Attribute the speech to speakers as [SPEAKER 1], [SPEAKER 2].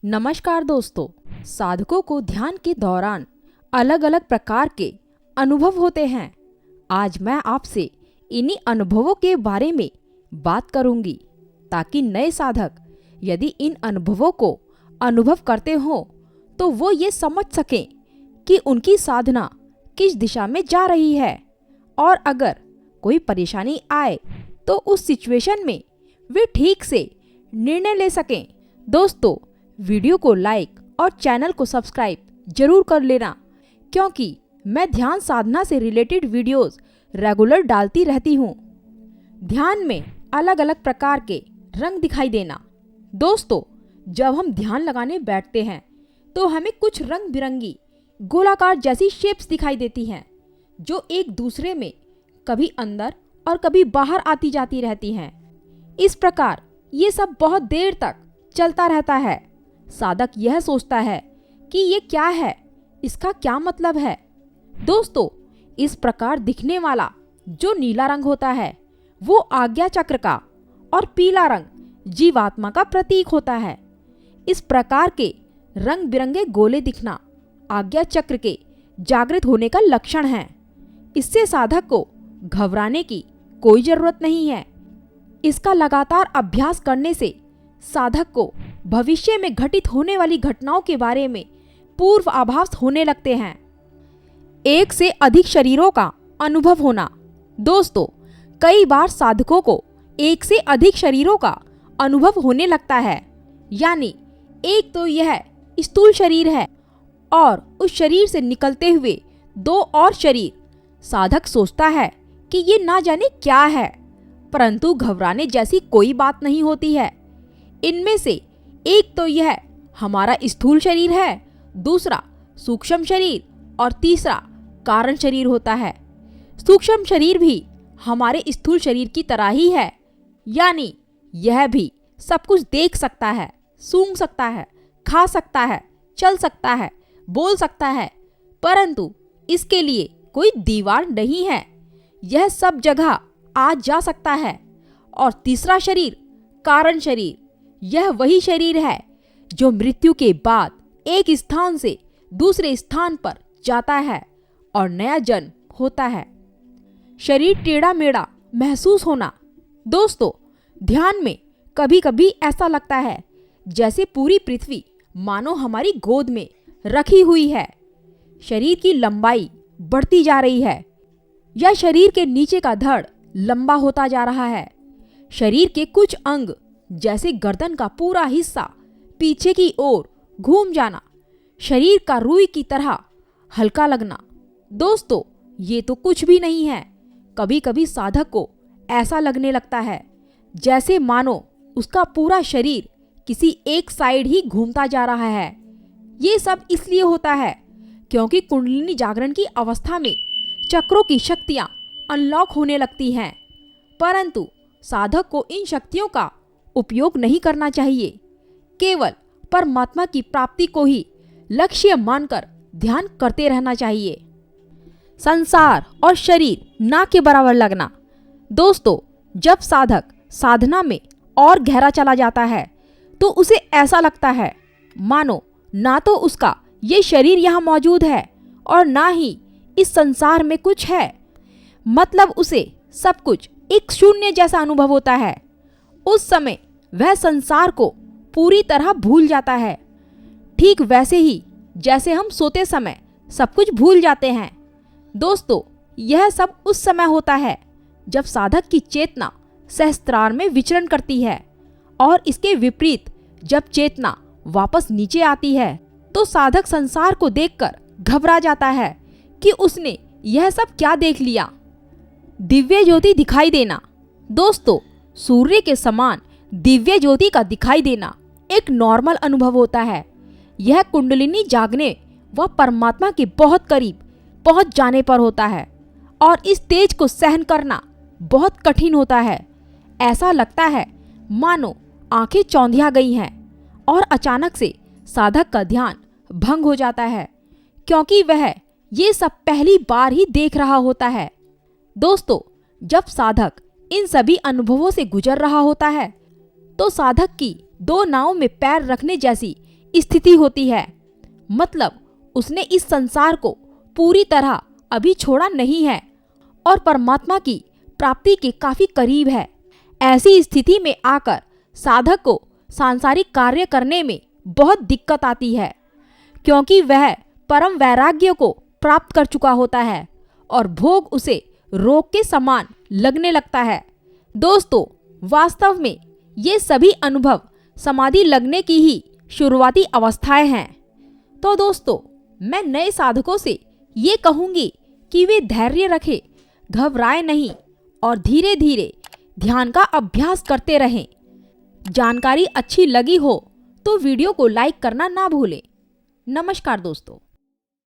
[SPEAKER 1] नमस्कार दोस्तों। साधकों को ध्यान के दौरान अलग अलग प्रकार के अनुभव होते हैं। आज मैं आपसे इन्हीं अनुभवों के बारे में बात करूंगी ताकि नए साधक यदि इन अनुभवों को अनुभव करते हो तो वो ये समझ सकें कि उनकी साधना किस दिशा में जा रही है, और अगर कोई परेशानी आए तो उस सिचुएशन में वे ठीक से निर्णय ले सकें। दोस्तों, वीडियो को लाइक और चैनल को सब्सक्राइब जरूर कर लेना, क्योंकि मैं ध्यान साधना से रिलेटेड वीडियोस रेगुलर डालती रहती हूँ। ध्यान में अलग अलग प्रकार के रंग दिखाई देना। दोस्तों, जब हम ध्यान लगाने बैठते हैं तो हमें कुछ रंग बिरंगी गोलाकार जैसी शेप्स दिखाई देती हैं, जो एक दूसरे में कभी अंदर और कभी बाहर आती जाती रहती हैं। इस प्रकार ये सब बहुत देर तक चलता रहता है। साधक यह सोचता है कि ये क्या है, इसका क्या मतलब है। दोस्तों, इस प्रकार दिखने वाला जो नीला रंग होता है वो आज्ञा चक्र का और पीला रंग जीवात्मा का प्रतीक होता है। इस प्रकार के रंग बिरंगे गोले दिखना आज्ञा चक्र के जागृत होने का लक्षण है। इससे साधक को घबराने की कोई जरूरत नहीं है। इसका लगातार अभ्यास करने से साधक को भविष्य में घटित होने वाली घटनाओं के बारे में पूर्व आभास होने लगते हैं। एक से अधिक शरीरों का अनुभव होना। दोस्तों, कई बार साधकों को एक से अधिक शरीरों का अनुभव होने लगता है। यानी एक तो यह स्थूल शरीर है और उस शरीर से निकलते हुए दो और शरीर। साधक सोचता है कि ये ना जाने क्या है, परंतु घबराने जैसी कोई बात नहीं होती है। इनमें से एक तो यह हमारा स्थूल शरीर है, दूसरा सूक्ष्म शरीर और तीसरा कारण शरीर होता है। सूक्ष्म शरीर भी हमारे स्थूल शरीर की तरह ही है, यानी यह भी सब कुछ देख सकता है, सूंघ सकता है, खा सकता है, चल सकता है, बोल सकता है, परंतु इसके लिए कोई दीवार नहीं है। यह सब जगह आ जा सकता है। और तीसरा शरीर कारण शरीर, यह वही शरीर है जो मृत्यु के बाद एक स्थान से दूसरे स्थान पर जाता है और नया जन्म होता है। शरीर टेढ़ा मेढ़ा महसूस होना। दोस्तों, ध्यान में कभी कभी ऐसा लगता है जैसे पूरी पृथ्वी मानो हमारी गोद में रखी हुई है। शरीर की लंबाई बढ़ती जा रही है या शरीर के नीचे का धड़ लंबा होता जा रहा है। शरीर के कुछ अंग जैसे गर्दन का पूरा हिस्सा पीछे की ओर घूम जाना, शरीर का रुई की तरह हल्का लगना। दोस्तों, ये तो कुछ भी नहीं है। कभी कभी साधक को ऐसा लगने लगता है जैसे मानो उसका पूरा शरीर किसी एक साइड ही घूमता जा रहा है। ये सब इसलिए होता है क्योंकि कुंडलिनी जागरण की अवस्था में चक्रों की शक्तियां अनलॉक होने लगती हैं, परंतु साधक को इन शक्तियों का उपयोग नहीं करना चाहिए। केवल परमात्मा की प्राप्ति को ही लक्ष्य मानकर ध्यान करते रहना चाहिए। संसार और शरीर ना के बराबर लगना। दोस्तों, जब साधक साधना में और गहरा चला जाता है तो उसे ऐसा लगता है मानो ना तो उसका ये शरीर यहाँ मौजूद है और ना ही इस संसार में कुछ है। मतलब उसे सब कुछ एक शून्य जैसा अनुभव होता है। उस समय वह संसार को पूरी तरह भूल जाता है, ठीक वैसे ही जैसे हम सोते समय सब कुछ भूल जाते हैं। दोस्तों, यह सब उस समय होता है जब साधक की चेतना सहस्त्रार में विचरण करती है, और इसके विपरीत जब चेतना वापस नीचे आती है तो साधक संसार को देखकर घबरा जाता है कि उसने यह सब क्या देख लिया। दिव्य ज्योति दिखाई देना। दोस्तों, सूर्य के समान दिव्य ज्योति का दिखाई देना एक नॉर्मल अनुभव होता है। यह कुंडलिनी जागने व परमात्मा के बहुत करीब पहुंच जाने पर होता है, और इस तेज को सहन करना बहुत कठिन होता है। ऐसा लगता है मानो आंखें चौंधिया गई हैं, और अचानक से साधक का ध्यान भंग हो जाता है, क्योंकि वह ये सब पहली बार ही देख रहा होता है। दोस्तों, जब साधक इन सभी अनुभवों से गुजर रहा होता है तो साधक की दो नाव में पैर रखने जैसी स्थिति होती है, मतलब उसने इस संसार को पूरी तरह अभी छोड़ा नहीं है और परमात्मा की प्राप्ति के काफी करीब है। ऐसी स्थिति में आकर साधक को सांसारिक कार्य करने में बहुत दिक्कत आती है, क्योंकि वह परम वैराग्य को प्राप्त कर चुका होता है और भोग उसे रोग के समान लगने लगता है। दोस्तों, वास्तव में ये सभी अनुभव समाधि लगने की ही शुरुआती अवस्थाएं हैं। तो दोस्तों, मैं नए साधकों से ये कहूँगी कि वे धैर्य रखें, घबराएं नहीं और धीरे धीरे ध्यान का अभ्यास करते रहें। जानकारी अच्छी लगी हो तो वीडियो को लाइक करना ना भूलें। नमस्कार दोस्तों।